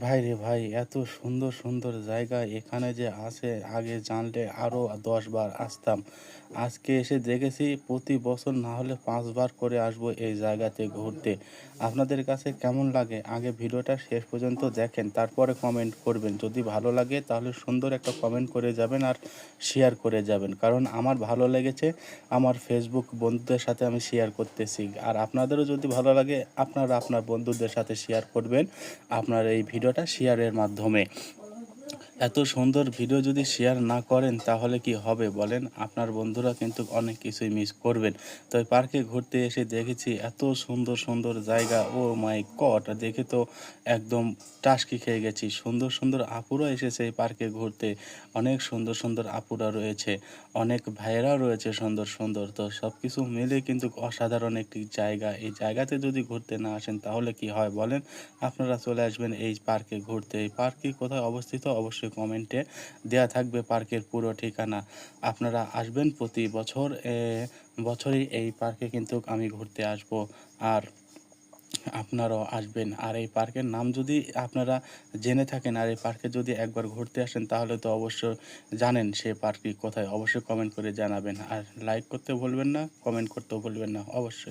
ভাই রে ভাই, এত সুন্দর সুন্দর জায়গা এখানে যে আছে, আগে জানলে আরো ১০ বার আসতাম। আজকে এসে দেখেছি প্রতি বছর না হলে ৫ বার করে আসবো এই জায়গাতে ঘুরতে। আপনাদের কাছে কেমন লাগে আগে ভিডিওটা শেষ পর্যন্ত দেখেন, তারপরে কমেন্ট করবেন। যদি ভালো লাগে তাহলে সুন্দর একটা কমেন্ট করে যাবেন আর শেয়ার করে যাবেন, কারণ আমার ভালো লেগেছে। আমার ফেসবুক বন্ধুদের সাথে আমি শেয়ার করতেছি, আর আপনাদেরও যদি ভালো লাগে আপনারা আপনার বন্ধুদের সাথে শেয়ার করবেন আপনার এই ভিডিওটা শেয়ারের মাধ্যমে। এত সুন্দর ভিডিও যদি শেয়ার না করেন তাহলে কি হবে বলেন? আপনার বন্ধুরা কিন্তু অনেক কিছুই মিস করবেন। তো এই পার্কে ঘুরতে এসে দেখেছি এত সুন্দর সুন্দর জায়গা, ও মাই গড! দেখে তো একদম টাসকি খেয়ে গেছি। সুন্দর সুন্দর আপুরা এসেছে এই পার্কে ঘুরতে। অনেক সুন্দর সুন্দর আপুরা রয়েছে, অনেক ভাইয়েরাও রয়েছে সুন্দর সুন্দর। তো সব কিছু মিলে কিন্তু অসাধারণ একটি জায়গা। এই জায়গাতে যদি ঘুরতে না আসেন তাহলে কি হয় বলেন? আপনারা চলে আসবেন এই পার্কে ঘুরতে। এই পার্কটি কোথায় অবস্থিত অবশ্যই কমেন্টে দেয়া থাকবে পার্কের পুরো ঠিকানা। আপনারা আসবেন প্রতি বছর, বছরই এই পার্কে কিন্তু আমি ঘুরতে আসবো। আর আপনারাও আসবেন। আর এই পার্কের নাম যদি আপনারা জেনে থাকেন আর এই পার্কে যদি একবার ঘুরতে আসেন তাহলে তো অবশ্যই জানেন সে পার্কটি কোথায়। অবশ্যই কমেন্ট করে জানাবেন। আর লাইক করতে ভুলবেন না, কমেন্ট করতেও ভুলবেন না অবশ্যই।